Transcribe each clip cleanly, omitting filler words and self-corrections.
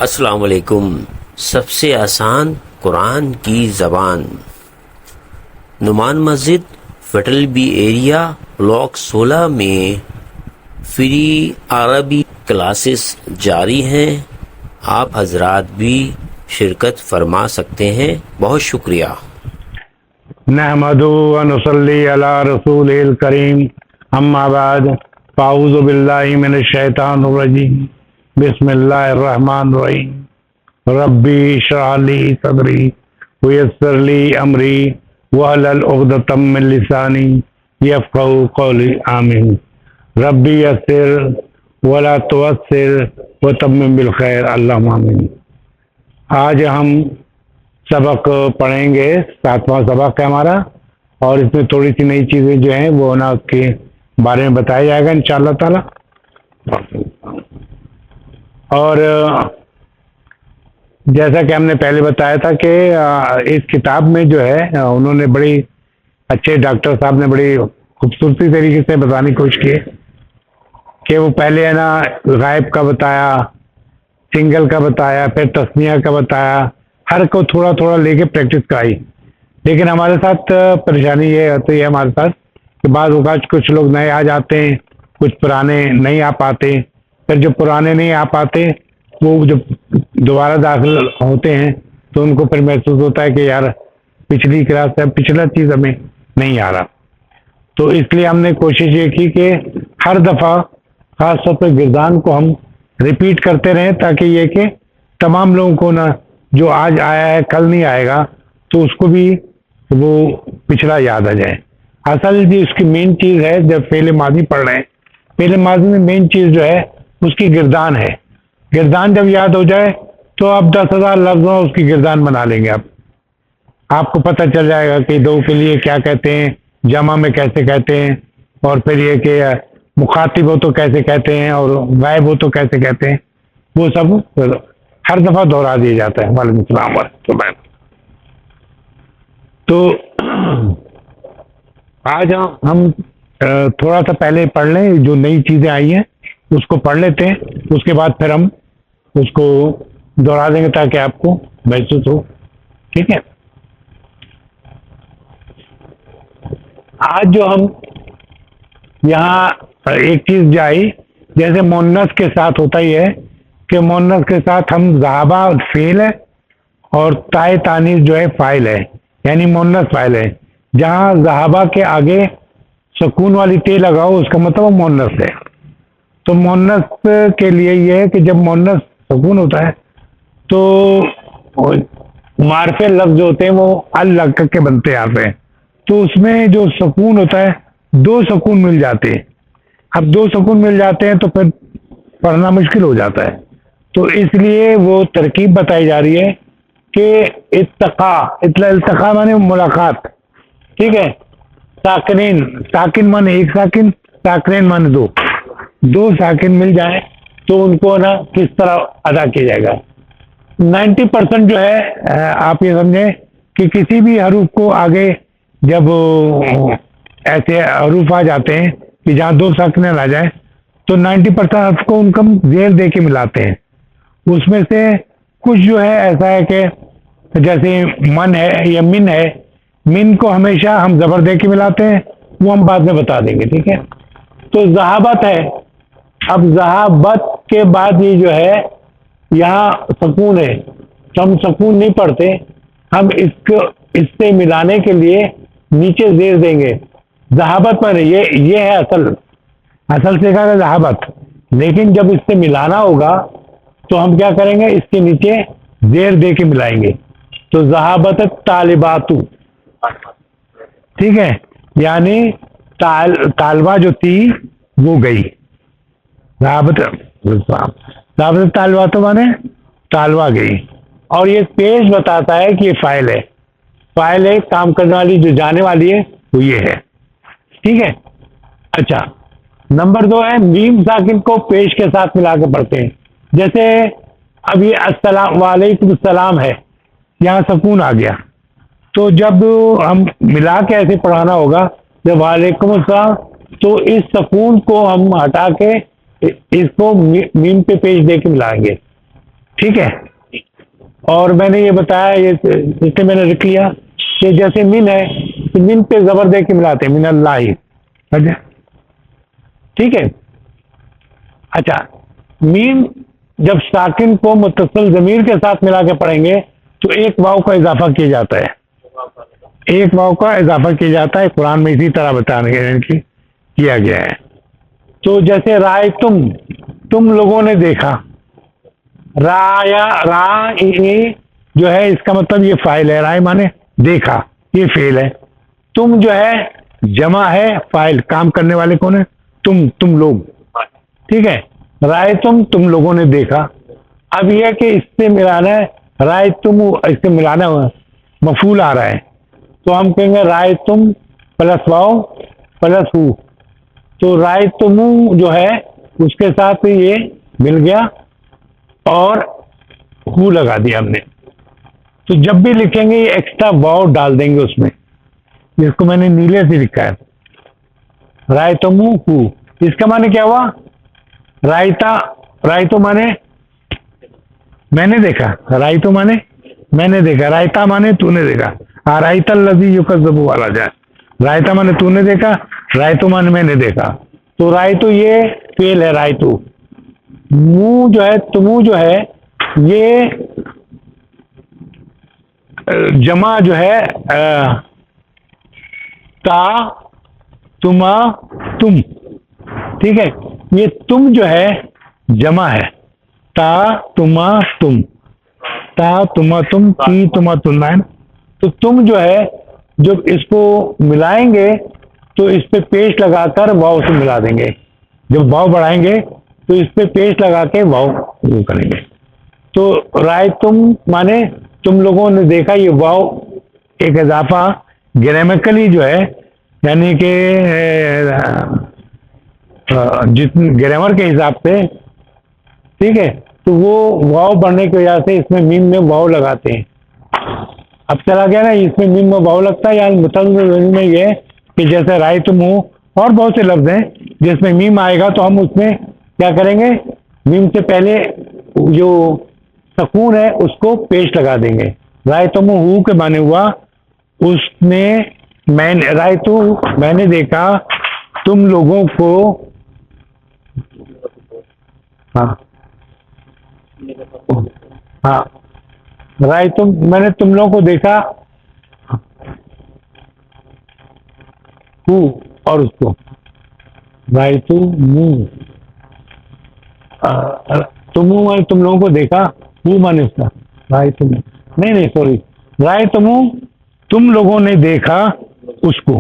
السلام علیکم. سب سے آسان قرآن کی زبان. نعمان مسجد فیٹل بی ایریا بلاک 16 میں فری عربی کلاسز جاری ہیں. آپ حضرات بھی شرکت فرما سکتے ہیں. بہت شکریہ. نحمدہ و نصلی علی رسول الکریم. اما بعد فاعوذ باللہ من الشیطان الرجیم. بسم اللہ الرحمن الرحیم. ربی اشرح لی صدری ویسر لی امری واحلل عقدۃ من لسانی یفقہوا قولی. آمین. ربی یسر ولا تعسر وتمم بالخیر. اللہم آمین. آج ہم سبق پڑھیں گے. 7واں سبق ہے ہمارا، اور اس میں تھوڑی سی نئی چیزیں جو ہیں وہ نا اس کے بارے میں بتایا جائے گا انشاءاللہ تعالی. اور جیسا کہ ہم نے پہلے بتایا تھا کہ اس کتاب میں جو ہے انہوں نے بڑی اچھے ڈاکٹر صاحب نے بڑی خوبصورتی طریقے سے بتانے کی کوشش کی کہ وہ پہلے ہے نا غائب کا بتایا، سنگل کا بتایا، پھر تسنیہ کا بتایا، ہر کو تھوڑا تھوڑا لے کے پریکٹس کرائی. لیکن ہمارے ساتھ پریشانی یہ ہوتی ہے ہمارے ساتھ کہ بعض اوقات کچھ لوگ نئے آ جاتے ہیں، کچھ پرانے نہیں آ پاتے. پھر جو پرانے نہیں آ پاتے وہ جب دوبارہ داخل ہوتے ہیں تو ان کو پھر محسوس ہوتا ہے کہ یار پچھلی کلاس سے پچھلا چیز ہمیں نہیں آ رہا. تو اس لیے ہم نے کوشش یہ کی کہ ہر دفعہ خاص طور پہ گردان کو ہم ریپیٹ کرتے رہیں، تاکہ یہ کہ تمام لوگوں کو نا جو آج آیا ہے کل نہیں آئے گا تو اس کو بھی وہ پچھلا یاد آ جائے. اصل جی اس کی مین چیز ہے، جب فعل ماضی پڑھ رہے ہیں، فعل ماضی میں مین چیز جو ہے اس کی گردان ہے. گردان جب یاد ہو جائے تو آپ 10,000 لفظوں اس کی گردان بنا لیں گے. آپ کو پتہ چل جائے گا کہ دو کے لیے کیا کہتے ہیں، جمع میں کیسے کہتے ہیں، اور پھر یہ کہ مخاطب ہو تو کیسے کہتے ہیں، اور غائب ہو تو کیسے کہتے ہیں. وہ سب ہر دفعہ دہرا دیا جاتا ہے. وعلیکم السلام ورحمۃ اللہ. تو آج ہم تھوڑا سا پہلے پڑھ لیں جو نئی چیزیں آئی ہیں اس کو پڑھ لیتے ہیں، اس کے بعد پھر ہم اس کو دوہرا دیں گے تاکہ آپ کو محسوس ہو. ٹھیک ہے. آج جو ہم یہاں ایک چیز جو آئی، جیسے مونس کے ساتھ ہوتا ہی ہے کہ مونس کے ساتھ ہم ذہابہ فعل ہے اور تائے تانیث جو ہے فاعل ہے، یعنی مونس فاعل ہے. جہاں ذہابہ کے آگے سکون والی تے لگاؤ اس کا مطلب مونس ہے. تو مونس کے لیے یہ ہے کہ جب مونس سکون ہوتا ہے تو معرفے لفظ جو ہوتے ہیں وہ الگ کے بنتے آتے ہیں. تو اس میں جو سکون ہوتا ہے 2 سکون مل جاتے ہیں. اب 2 سکون مل جاتے ہیں تو پھر پڑھنا مشکل ہو جاتا ہے. تو اس لیے وہ ترکیب بتائی جا رہی ہے کہ التقاء مانے ملاقات. ٹھیک ہے. ساکنین، ساکن مانے ایک ساکن، ساکنین مانے 2 ساکن مل جائیں تو ان کو نا کس طرح ادا کیا جائے گا. 90% جو ہے آپ یہ سمجھیں کہ کسی بھی حروف کو آگے جب ایسے حروف آ جاتے ہیں کہ جہاں 2 ساکنیں آ جائیں تو 90% حرف کو ان کو زیر دے کے ملاتے ہیں. اس میں سے کچھ جو ہے ایسا ہے کہ جیسے من ہے یا من ہے، من کو ہمیشہ ہم زبر دے کے ملاتے ہیں، وہ ہم بعد میں بتا دیں گے. ٹھیک ہے. تو ذہابت ہے. اب ذہابت کے بعد یہ جو ہے یہاں سکون ہے تو ہم سکون نہیں پڑھتے، ہم اس سے ملانے کے لیے نیچے زیر دیں گے. ذہابت پر یہ ہے اصل سے کہا گیا ذہابت. لیکن جب اس سے ملانا ہوگا تو ہم کیا کریں گے، اس کے نیچے زیر دے کے ملائیں گے. تو ذہابت طالباتو. ٹھیک ہے. یعنی طالبہ جو تھی وہ گئی. ذہابت طالباتو مانے طالبہ گئی. اور یہ پیش بتاتا ہے کہ یہ فاعل ہے. فاعل ہے، کام کرنے والی جو جانے والی ہے وہ یہ ہے. ٹھیک ہے. اچھا، نمبر 2 ہے میم ساکن کو پیش کے ساتھ ملا کے پڑھتے ہیں. جیسے اب یہ السلام، وعلیکم السلام ہے، یہاں سکون آ گیا. تو جب ہم ملا کے ایسے پڑھانا ہوگا جب وعلیکم السلام، تو اس سکون کو ہم ہٹا کے اس کو میم پہ پیش دے کے ملائیں گے. ٹھیک ہے. اور میں نے یہ بتایا، یہ اس سے میں نے لکھ لیا کہ جیسے من ہے تو من پہ زبر دے کے ملاتے ہیں، من اللہ. اچھا ٹھیک ہے. اچھا میم جب ساکن کو متصل ضمیر کے ساتھ ملا کے پڑھیں گے تو ایک واو کا اضافہ کیا جاتا ہے، ایک واو کا اضافہ کیا جاتا ہے. قرآن میں اسی طرح بتانے کیا گیا ہے. تو جیسے رائے تم لوگوں نے دیکھا، رایا را جو ہے اس کا مطلب یہ فاعل ہے، رائے مانے دیکھا، یہ فعل ہے. تم جو ہے جمع ہے، فاعل کام کرنے والے کون ہے؟ تم لوگ. ٹھیک ہے. رائے تم لوگوں نے دیکھا. اب یہ کہ اس سے ملانا ہے، رائے تم اس سے ملانا مفعول آ رہا ہے تو ہم کہیں گے رائے تم پلس واؤ پلس ہو. تو رائے تم جو ہے اس کے ساتھ یہ مل گیا اور ہو لگا دیا ہم نے. تو جب بھی لکھیں گے یہ ایکسٹرا واؤ ڈال دیں گے اس میں، جس کو میں نے نیلے سے لکھا ہے. رائے تم ہو، اس کا معنی کیا ہوا؟ رائے تو مانے میں نے دیکھا، رائے تو مانے میں نے دیکھا، رائتا مانے تو نے دیکھا. رائتا الذی یکذب والا جائے، رائتا مانے تو نے دیکھا، رائے تو مانے میں نے دیکھا. تو رائے تو یہ فعل ہے، رائے تو. منہ جو ہے تمو جو ہے یہ جمع جو ہے تا تما تم. ٹھیک ہے. یہ تم جو ہے جمع ہے، تا تما تم، تا تما تم تی تما تم ہے. تو تم جو ہے جب اس کو ملائیں گے تو اس پہ پیش لگا کر واؤ سے ملا دیں گے. جب واؤ بڑھائیں گے تو اس پہ پیش لگا کے واؤ کریں گے. تو رائے تم مانے تم لوگوں نے دیکھا، یہ واؤ ایک اضافہ گرامیکلی جو ہے، یعنی کہ جتنے گرامر کے حساب سے، ٹھیک ہے، تو وہ واؤ بڑھنے کی وجہ سے اس میں میم میں واؤ لگاتے ہیں. اب چلا گیا نا، اس میں میم میں واؤ لگتا ہے. یعنی متعلق میں یہ کہ جیسے رائے تم ہو اور بہت سے لفظ ہیں جس میں میم آئے گا تو ہم اس میں کیا کریں گے؟ میم سے پہلے جو سکون ہے اس کو پیش لگا دیں گے. رائے تم ہو کے معنی ہوا اس نے میں نے رائے تو میں نے دیکھا تم لوگوں کو. ہاں ہاں رائے تم میں نے تم لوگوں کو دیکھا ہوں اور اس کو رائے تم تم لوگوں کو دیکھا ہوں مانے اس کا رائے تم نہیں سوری رائے تم لوگوں نے دیکھا اس کو.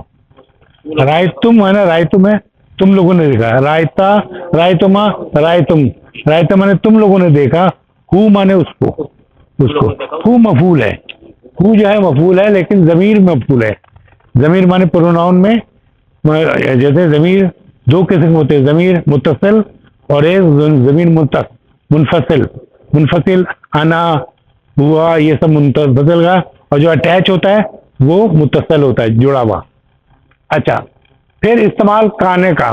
رائے تم ہے نا، رائے تم ہے تم لوگوں نے دیکھا. رائتا رائے تما رائے تم رائتا مانے تم لوگوں نے دیکھا، ہو مانے اس کو ہو مفعول ہے. ہو جو ہے مفعول ہے لیکن ضمیر مفعول ہے. ضمیر مانے پروناؤن میں جیسے ضمیر دو قسم ہوتے ہیں، ضمیر متصل اور ایک ضمیر منفصل انا ہوا یہ سب منفصل کا، اور جو اٹیچ ہوتا ہے وہ متصل ہوتا ہے، جڑا ہوا. اچھا پھر استعمال کانے کا،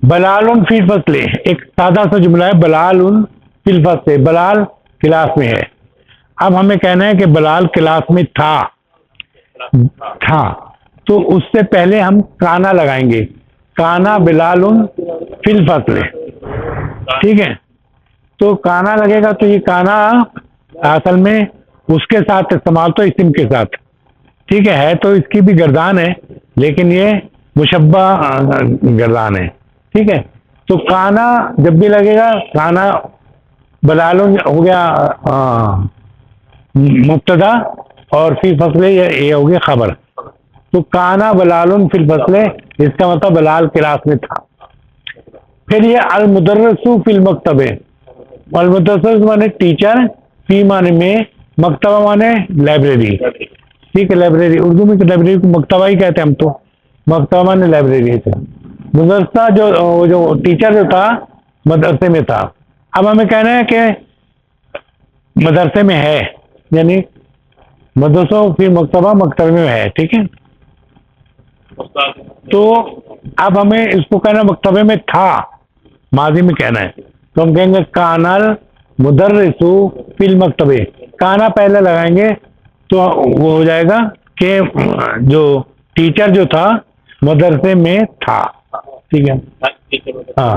بلال فی الفصل، ایک سادہ سا جملہ ہے، بلال فی الفصل، بلال کلاس میں ہے. اب ہمیں کہنا ہے کہ بلال کلاس میں تھا تو اس سے پہلے ہم کانا لگائیں گے. کانا بلال فی الفصل، ٹھیک ہے. تو کانا لگے گا تو یہ کانا اصل میں اس کے ساتھ استعمال تو اسم کے ساتھ، ٹھیک ہے تو اس کی بھی گردان ہے لیکن یہ مشبہ گردان ہے، ٹھیک ہے. تو کانا جب بھی لگے گا، کانا بلال ہو گیا مبتدا اور فی الفصل یہ ہو گیا خبر. تو کانا بلال فی الفصل، اس کا مطلب بلال کلاس میں تھا. پھر یہ المدرس فی المکتب، المدرس مانے ٹیچر، فی مانے میں، مکتبہ مانے لائبریری، ٹھیک ہے. لائبریری اردو میں لائبریری کو مکتبہ ہی کہتے ہیں ہم تو، مکتبہ مانے لائبریری تھا. مدرسہ جو ٹیچر جو تھا مدرسے میں تھا. اب ہمیں کہنا ہے کہ مدرسے میں ہے، یعنی مدرسوں فی مکتبہ مکتبے میں ہے، ٹھیک ہے. تو اب ہمیں اس کو کہنا مکتبے میں تھا، ماضی میں کہنا ہے تو ہم کہیں گے کانل مدرسو فی المکتبے، کانا پہلے لگائیں گے تو وہ ہو جائے گا کہ جو ٹیچر جو تھا مدرسے میں تھا. ٹھیک ہے. ہاں.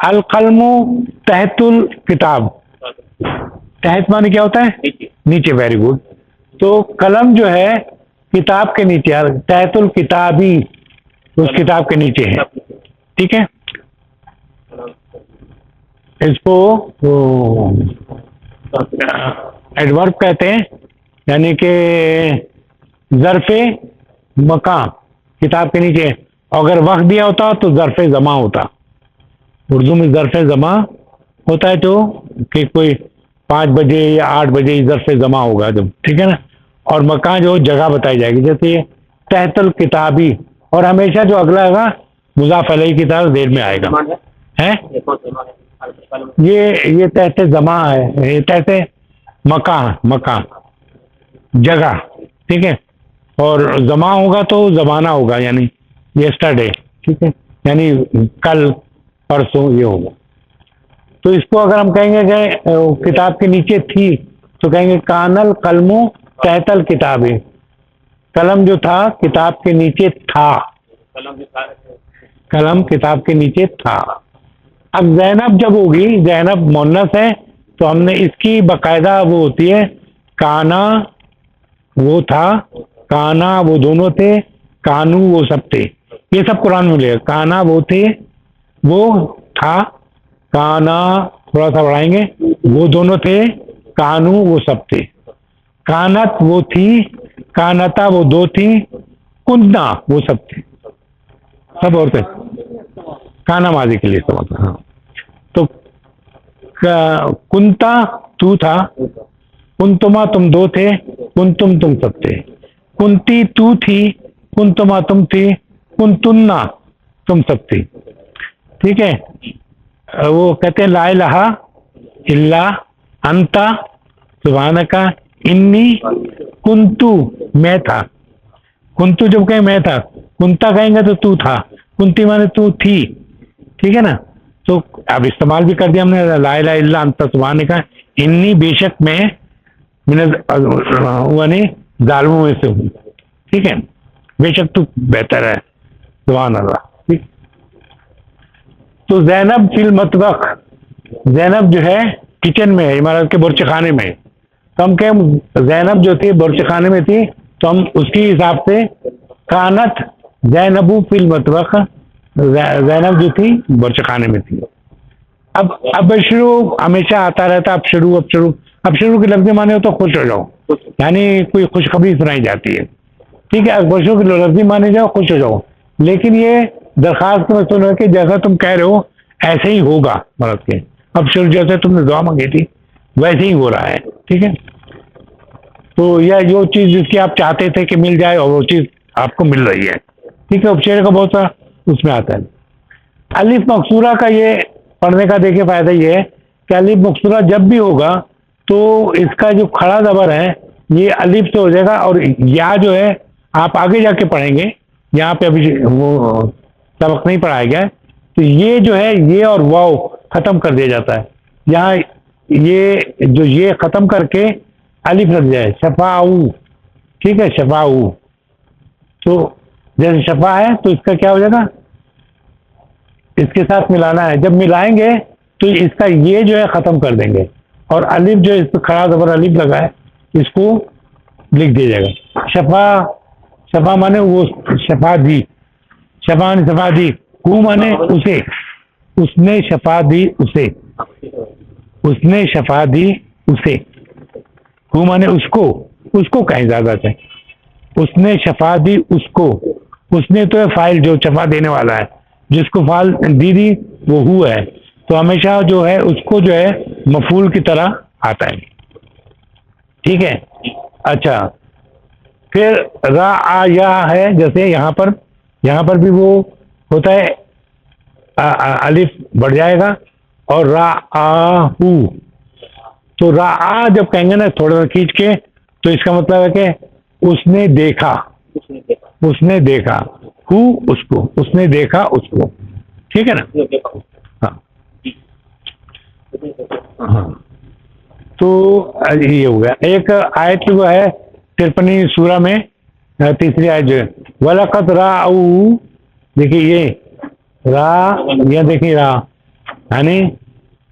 القلم تحت الکتاب، تحت معنی کیا ہوتا ہے؟ نیچے. Very good. تو قلم جو ہے کتاب کے نیچے، تحت الکتابی اس کتاب کے نیچے ہے. ٹھیک ہے. اس کو ایڈورب کہتے ہیں، یعنی کہ ظرف مکان کتاب کے نیچے. اگر وقت دیا ہوتا تو ظرف زماں ہوتا. اردو میں ظرف زماں ہوتا ہے تو کہ کوئی 5 بجے یا 8 بجے ظرف زماں ہوگا جب. ٹھیک ہے نا. اور مکان جو جگہ بتائی جائے گی، جیسے یہ تحت الکتابی، اور ہمیشہ جو اگلا ہوگا مضاف علیہ کی طرف دیر میں آئے گا. ہے یہ تحت زماں ہے، یہ تحت مکان جگہ. ٹھیک ہے. اور زماں ہوگا تو زمانہ ہوگا، یعنی یسٹرڈے. ٹھیک ہے. یعنی کل پرسوں یہ ہوگا. تو اس کو اگر ہم کہیں گے کہ کتاب کے نیچے تھی تو کہیں گے کان القلم تحت الکتاب، قلم جو تھا کتاب کے نیچے تھا. قلم کتاب کے نیچے تھا. اب زینب جب ہوگی، زینب مونس ہے تو ہم نے اس کی باقاعدہ وہ ہوتی ہے کانا وہ تھا، کانا وہ دونوں تھے، کانو وہ سب تھے. یہ سب قرآن میں ملے گا. کانا وہ تھے، وہ تھا. کانا تھوڑا سا بڑھائیں گے، وہ دونوں تھے، کانو وہ سب تھے. کانت وہ تھی، کانتا وہ دو تھی، کننا وہ سب تھے، سب عورتیں. کانا ماضی کے لیے سب. ہاں. تو کنتا تو تھا، کنتما تم دو تھے، کنتم تم سب تھے. کنتی تو تھی، کنتما تم تھی، کنتنا تم سب تھی. ٹھیک ہے. وہ کہتے ہیں لا الہ الا انت سبحانک انی کنتو میں تھا. کنتو جب کہیں میں تھا، کنتا کہیں گے تو تھا، کنتی مانے تو تھی. ٹھیک ہے نا. تو اب استعمال بھی کر دیا ہم نے لا الہ الا انت سبحانک انی، بے شک میں ظالموں میں سے ہوں. ٹھیک ہے. بے شک تو بہتر ہے. سبحان اللہ. ٹھیک. تو زینب فی المطبخ، زینب جو ہے کچن میں ہے، عمارت کے برچ خانے میں. تو ہم کہیں زینب جو تھی برچ خانے میں تھی تو ہم اس کی حساب سے کانت زینب فی المطبخ، زینب جو تھی برچ خانے میں تھی. اب شروع ہمیشہ آتا رہتا. اب شروع کے لفظ مانے ہو تو خوش ہو جاؤ، یعنی کوئی خوشخبری سنائی جاتی ہے. ٹھیک ہے. اب شروع کے لفظ مانے جاؤ خوش ہو جاؤ. لیکن یہ درخواست میں سنو کہ جیسا تم کہہ رہے ہو ایسے ہی ہوگا. مرد کے اب شروع جیسے تم نے دعا مانگی تھی ویسے ہی ہو رہا ہے. ٹھیک ہے. تو یہ جو چیز جس کی آپ چاہتے تھے کہ مل جائے اور وہ چیز آپ کو مل رہی ہے. ٹھیک ہے. اب شعر کا بہت سا اس میں آتا ہے. الف مقصورہ کا یہ پڑھنے کا دیکھیں فائدہ یہ ہے کہ الف مقصورہ جب بھی ہوگا تو اس کا جو کھڑا زبر ہے یہ الف سے ہو جائے گا، اور یا جو ہے آپ آگے جا کے پڑھیں گے، یہاں پہ ابھی وہ سبق نہیں پڑھایا گیا ہے. تو یہ جو ہے یہ اور واو ختم کر دیا جاتا ہے. یہاں یہ جو یہ ختم کر کے الف لگ جائے شفاؤ. ٹھیک ہے. شفاؤ. تو جیسے شفا ہے تو اس کا کیا ہو جائے گا، اس کے ساتھ ملانا ہے. جب ملائیں گے تو اس کا یہ جو ہے ختم کر دیں گے، اور الف جو اس پہ کھڑا زبر الف لگا ہے اس کو لکھ دیا جائے گا. شفا مانے وہ شفا دی، شفا دی. کو مانے اسے، اس نے شفا دی اسے، اس نے شفا دی اسے. کو مانے اس کو کہیں زیادہ سے، اس نے شفا دی اس کو. اس نے تو ہے فائل جو شفا دینے والا ہے، جس کو فائل دی وہ ہو ہے. تو ہمیشہ جو ہے اس کو جو ہے مفعول کی طرح آتا ہے. ٹھیک ہے. اچھا. پھر را آ یا ہے، جیسے یہاں پر بھی وہ ہوتا ہے الف بڑھ جائے گا اور را آ ہو. تو را آ جب کہیں گے نا تھوڑا سا کھینچ کے تو اس کا مطلب ہے کہ اس نے دیکھا، اس نے دیکھا ہو اس کو، اس نے دیکھا اس کو. ٹھیک ہے نا. ہاں. تو یہ ہو گیا. ایک آیت وہ ہے 53 سورہ میں تیسری آیت جو ہے وَلَقَدْ رَأَوْا، دیکھیے یہ را، یہ دیکھیے را یعنی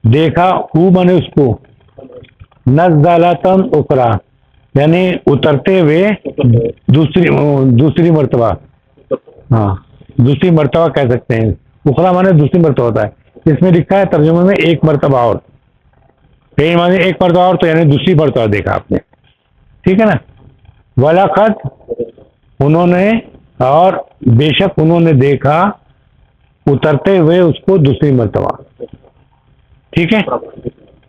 دیکھا، او بنے اس کو نزلتاً اخرى یعنی اترتے ہوئے دوسری مرتبہ. ہاں دوسری مرتبہ کہہ سکتے ہیں. اخرى مانے دوسری مرتبہ ہوتا ہے. اس میں لکھا ہے ترجمے میں ایک مرتبہ اور، کہیں مانے ایک مرتبہ اور تو یعنی دوسری مرتبہ دیکھا آپ نے. ٹھیک ہے نا. وَلَقَدْ انہوں نے، اور بے شک انہوں نے دیکھا اترتے ہوئے اس کو دوسری مرتبہ. ٹھیک ہے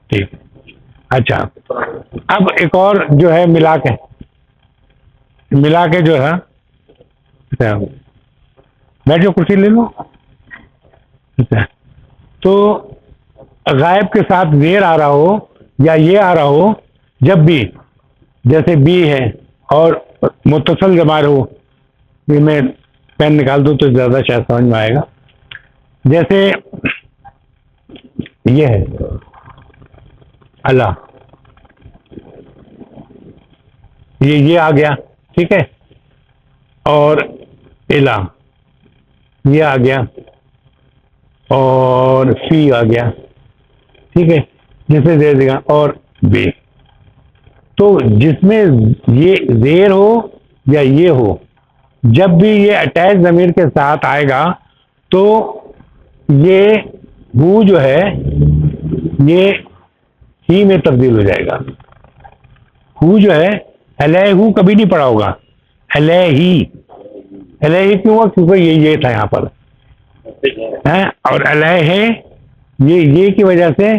ٹھیک. اچھا اب ایک اور جو ہے ملا کے جو ہے بیٹھو کرسی لے لو. اچھا تو غائب کے ساتھ زیر آ رہا ہو یا یہ آ رہا ہو جب بھی، جیسے بی ہے اور متصل جمع ہو، یہ میں پین نکال دوں تو زیادہ شاید سمجھ میں آئے گا. جیسے یہ ہے اللہ، یہ آ گیا. ٹھیک ہے. اور الہ یہ آ گیا اور فی آ گیا. ٹھیک ہے جسے دے دے گا اور بے. تو جس میں یہ زیر ہو یا یہ ہو، جب بھی یہ اٹیچ ضمیر کے ساتھ آئے گا تو یہ ہو جو ہے یہ ہی میں تبدیل ہو جائے گا. ہو جو ہے علیہ کبھی نہیں پڑا ہوگا، علیہ کیوں ہوا؟ کیونکہ یہ تھا یہاں پر اور علیہ ہے یہ کی وجہ سے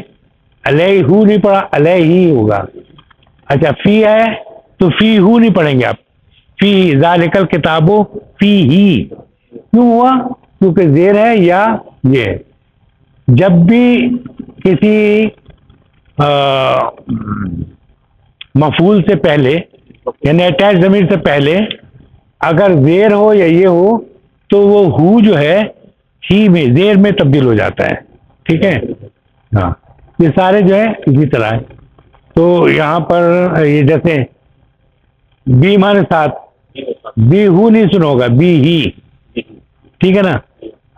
علیہ نہیں پڑا، علیہ ہی ہوگا. اچھا فی ہے تو فی ہو نہیں پڑھیں گے آپ، فی ذالک الکتاب فی ہی. کیوں ہوا؟ کیونکہ زیر ہے یا یہ. جب بھی کسی مفعول سے پہلے یعنی اٹیچ ضمیر سے پہلے اگر زیر ہو یا یہ ہو تو وہ ہو جو ہے ہی میں زیر میں تبدیل ہو جاتا ہے. ٹھیک ہے. ہاں یہ سارے جو ہے اسی طرح ہے. تو یہاں پر یہ جیسے بی مانے ساتھ، بی ہو نہیں سنا ہوگا، بی ہی. ٹھیک ہے نا.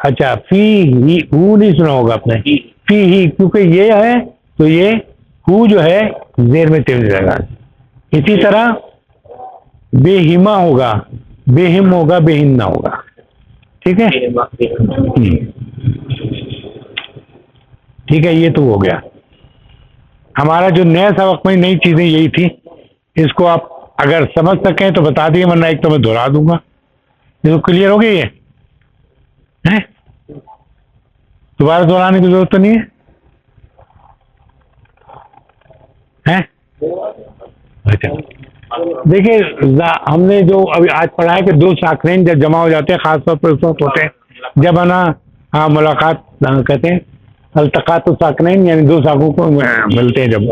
اچھا فی ہی ہو نہیں سنا ہوگا آپ نے، فی ہی کیونکہ یہ ہے تو یہ ہو جو ہے زیر میں تبدیل ہو جائے گا. اسی طرح بے ہما ہوگا، بے ہم ہوگا، بے ہم نہ ہوگا. ٹھیک ہے. ٹھیک ہے یہ تو ہو گیا ہمارا جو نیا سبق میں نئی چیزیں یہی تھی. اس کو آپ اگر سمجھ سکیں تو بتا دیے، ورنہ ایک تو میں دہرا دوں گا. یہ تو کلیئر ہو گئی ہے، دوبارہ دہرانے کی ضرورت تو نہیں ہے. اچھا دیکھیے ہم نے جو ابھی آج پڑھا ہے کہ دو ساکنین جب جمع ہو جاتے ہیں، خاص طور پر اس وقت ہوتے ہیں جب ملاقات کہتے ہیں التقاط الساکنین، یعنی دو ساکوں کو ملتے ہیں جب.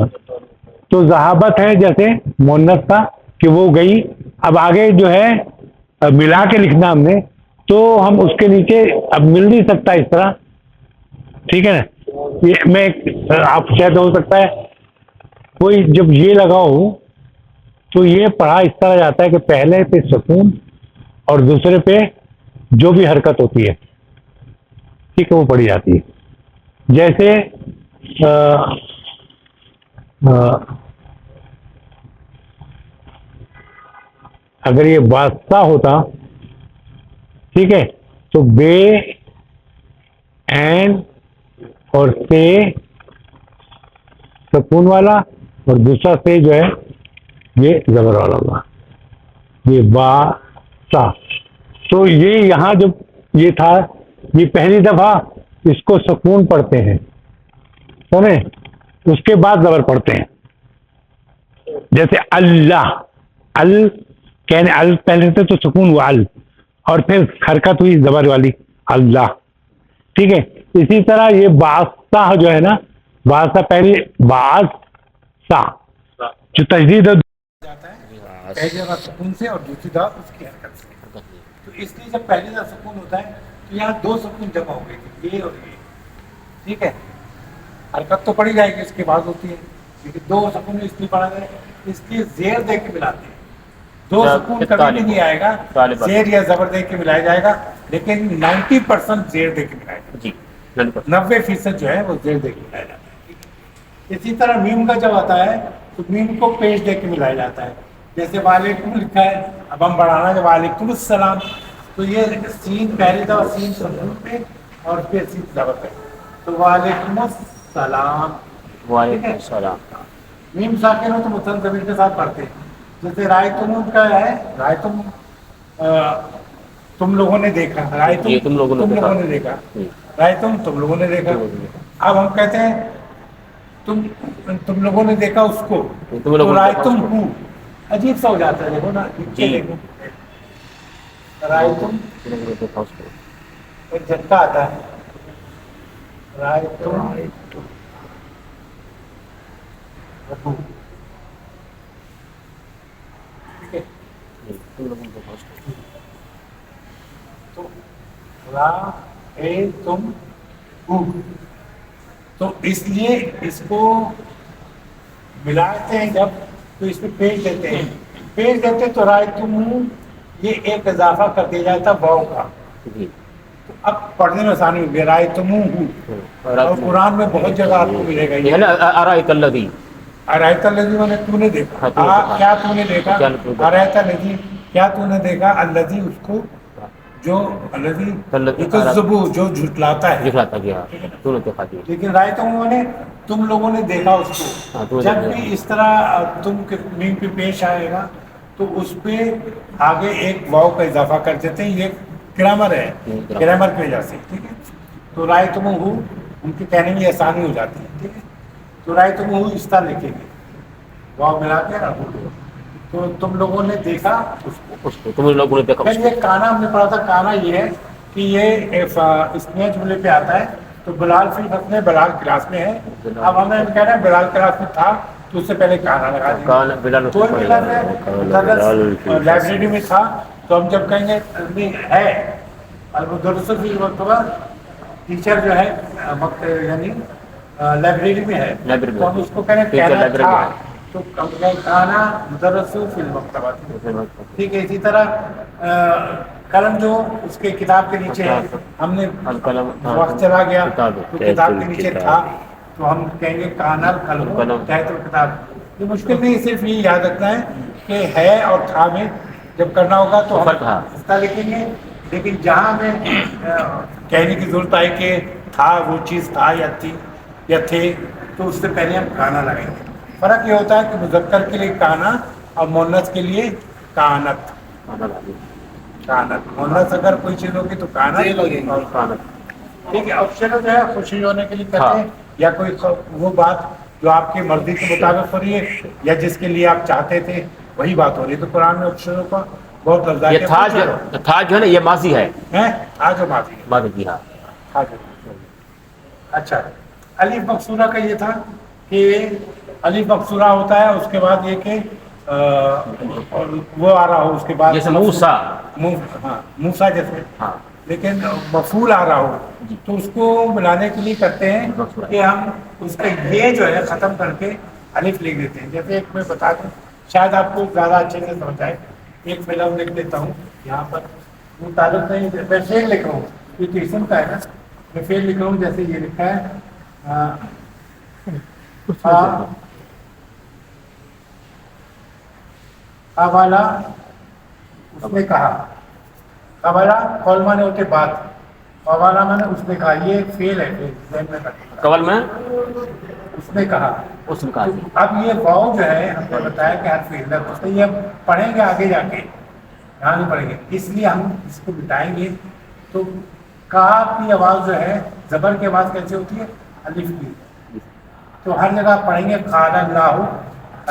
تو ذہابت ہے جیسے مؤنث تھا کہ وہ گئی. اب آگے جو ہے ملا کے لکھنا ہم نے، تو ہم اس کے نیچے اب مل نہیں سکتا اس طرح. ٹھیک ہے نا. یہ میں آپ شاید ہو سکتا ہے کوئی جب یہ لگاؤ تو یہ پڑھا اس طرح جاتا ہے کہ پہلے پہ سکون اور دوسرے پہ جو بھی حرکت ہوتی ہے ٹھیک ہے وہ پڑھی جاتی ہے. جیسے اگر یہ واسطہ ہوتا ٹھیک ہے تو بے این اور سے سکون والا اور دوسرا سے جو ہے یہ زبر والا ہوگا، یہ با سا. تو یہ یہاں جب یہ تھا یہ پہلی دفعہ اس کو سکون پڑھتے ہیں سمجھے، اس کے بعد زبر پڑھتے ہیں. جیسے اللہ ال کہنے ال پہلے سے تو سکون ہوا ال اور پھر حرکت ہوئی زبر والی اللہ. ٹھیک ہے. اسی طرح یہ باسا جو ہے نا، باسا پہلے باسا جو تجدید جاتا ہے پہلی جگہ سکون سے اور دوسری جگہ اس کی حرکت سے. تو اس لیے جب پہلی جگہ سکون ہوتا ہے تو یہاں دو سکون جمع ہو گئے تھے، یہ اور یہ. ٹھیک ہے. حرکت تو پڑی جائے گی اس کے بعد ہوتی ہے لیکن دو سکون اس لیے پڑھا گیا اس لیے زیر دے کے ملاتے ہیں. دو اچھا، سکون کبھی بھی نہیں آئے گا طالبہ. زیر یا زبر دے کے ملایا جائے گا, لیکن 90% زیر دے کے ملایا جائے جی گا, 90% جو ہے وہ زیر دے کے ملایا جاتا ہے. اسی طرح میم کا جب آتا ہے تو میم کو پیش دے کے ملایا جاتا ہے. جیسے وعلیکم لکھا ہے, اب ہم بڑھانا ہے وعلیکم السلام, تو یہ سین پہلے تھا سین سکون پہ اور پھر سین زبر پہ, تو وعلیکم السلام. وعلیکم السلام. میم ساکن ہو تو متن ضمیر کے ساتھ پڑھتے ہیں. جیسے رائے تم کا ہے, رائے تم لوگوں نے دیکھا, رائے یہ تم لوگوں نے دیکھا, رائے تم لوگوں نے دیکھا. اب ہم کہتے ہیں تم لوگوں نے دیکھا اس کو, تو رائے تم ہو, عجیب سا ہو جاتا ہے. دیکھو نا, دیکھو رائے تم ایک جھٹکا آتا ہے, رائے تم تو رائے تم ہو, تو اس لیے اس کو ملاتے ہیں جب تو اس پہ پیش دیتے ہیں. پیش دیتے تو رائے تم ہوں, یہ ایک اضافہ کر دیا جاتا واو کا. تو اب پڑھنے میں آسانی ہوگی, رائے تم ہوں, اور قرآن میں بہت جگہ آپ کو ملے گا یہ ارائیت الذی, ارایت الذی میں نے تو نے دیکھا, کیا تو نے دیکھا, ارایت الذی کیا تو نے دیکھا, الذی اس کو جو الذی یکذبو جو جھٹلاتا ہے, دکھلاتا گیا تو نے دیکھا دیا. لیکن رائے تم لوگوں نے دیکھا اس کو. جب بھی اس طرح تم کے میم پہ پیش آئے گا تو اس پہ آگے ایک واو کا اضافہ کر دیتے ہیں. یہ گرامر ہے, گرامر کی وجہ سے, ٹھیک ہے. تو رائے تم ہو ان کے کہنے میں آسانی ہو جاتی ہے, ٹھیک ہے. تو رائے تم ہو اس طرح لکھیں گے, واو ملا کے نا, تو تم لوگوں نے دیکھا اس کو. تم لوگوں نے دیکھا. پھر یہ کانا ہم نے پڑھا تھا. کانا یہ ہے کہ یہ اس نئے جملے پہ آتا ہے. تو بلال فی الوقت میں بلال کلاس میں ہے. اب ہمیں کہہ رہے ہیں بلال کلاس میں تھا تو اس سے پہلے کانا لگا دیں. کوئی بھی لائبریری میں تھا تو ہم جب کہیں گے ہے المدرس فی الوقت, ٹیچر جو ہے یعنی لائبریری میں ہے, تو ہم اس کو کہہ رہے ہیں تھا, تو کانا مدرس فی الوقت. ٹھیک ہے. اسی طرح قلم جو اس کے کتاب کے نیچے ہے, ہم نے وقت چلا گیا تو کتاب کے نیچے تھا تو ہم کہیں گے کانا قلم تحت الکتاب. یہ مشکل نہیں, صرف یہ یاد رکھنا ہے کہ ہے اور تھا میں جب کرنا ہوگا تو ہم اس طرح لکھیں گے. لیکن جہاں ہمیں کہنے کی ضرورت آئی کہ تھا وہ چیز تھا یا تھی یا تھے, تو اس سے پہلے ہم کانا لگائیں گے. فرق یہ ہوتا ہے کہ مذکر کے لیے کانا اور مؤنث کے لیے کانت. کانت مؤنث اگر کوئی چیز ہوگی تو کانت اور کانت. ٹھیک ہے. آپشن جو ہے خوشی ہونے کے لیے کہتے ہیں, یا کوئی وہ بات جو آپ کی مرضی کے مطابق ہو رہی ہے یا جس کے لیے آپ چاہتے تھے وہی بات ہو رہی ہے. تو قرآن میں آپشنوں کا بہت لفظ ہے. تھا جو ہے نا یہ ماضی ہے, آج و ماضی ماضی. ہاں اچھا. الف مقصورہ کا یہ تھا کہ الف مقصورہ ہوتا ہے, اس کے بعد یہ کہ وہ آ رہا ہو اس کے بعد جیسے موسیٰ, ہاں موسیٰ جیسے, لیکن مفعول آ رہا ہو تو اس کو ملانے کے لیے کرتے ہیں کہ ہم اس کا یہ جو ہے ختم کر کے الف لکھ دیتے ہیں. جیسے ایک میں بتا دوں شاید آپ کو زیادہ اچھے سے سمجھ آئے. ایک میں لفظ لکھ دیتا ہوں یہاں پر, وہ تعلق نہیں, میں فعل لکھ رہا ہوں, یہ تو اسم کا ہے نا, میں فعل لکھ رہا ہوں. جیسے یہ لکھا ہے قبلا, اس نے کہا. قبلا قول مانے ہوتے بات, قبلا مانے اس نے کہا. یہ ایک فعل ہے قبل میں اس نے کہا. اس نے کہا. اب یہ واؤ جو ہے ہم نے بتایا کہ ہر فعل ہے, اس نے یہ پڑھیں گے آگے جا کے, یہاں نہیں پڑھیں گے, اس لیے ہم اس کو بتائیں گے. تو کاف کی آواز جو ہے زبر کی آواز کیسے ہوتی ہے, الف کی. تو ہر جگہ پڑھیں گے قال اللہ,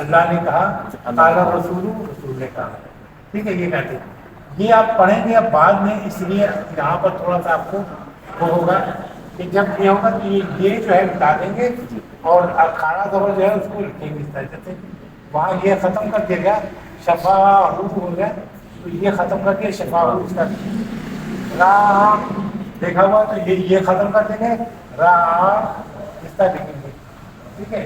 اللہ نے کہا, قال رسول, رسول نے کہا. ٹھیک ہے. یہ کہتے ہیں یہ آپ پڑھیں گے اب بعد میں, اس لیے یہاں پر تھوڑا سا آپ کو وہ ہوگا کہ جب یہ ہوگا کہ یہ جو ہے بتا دیں گے اور کھانا زبر جو ہے اس کو لکھیں گے اس طرح سے. وہاں یہ ختم کر دیا گیا شفا حروف ہو گیا, تو یہ ختم کر کے شفا حروف کر راہ دیکھا ہوا, تو یہ ختم کر دیں گے راہ اس طرح لکھیں گے. ٹھیک ہے.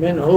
min who?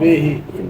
Bihi.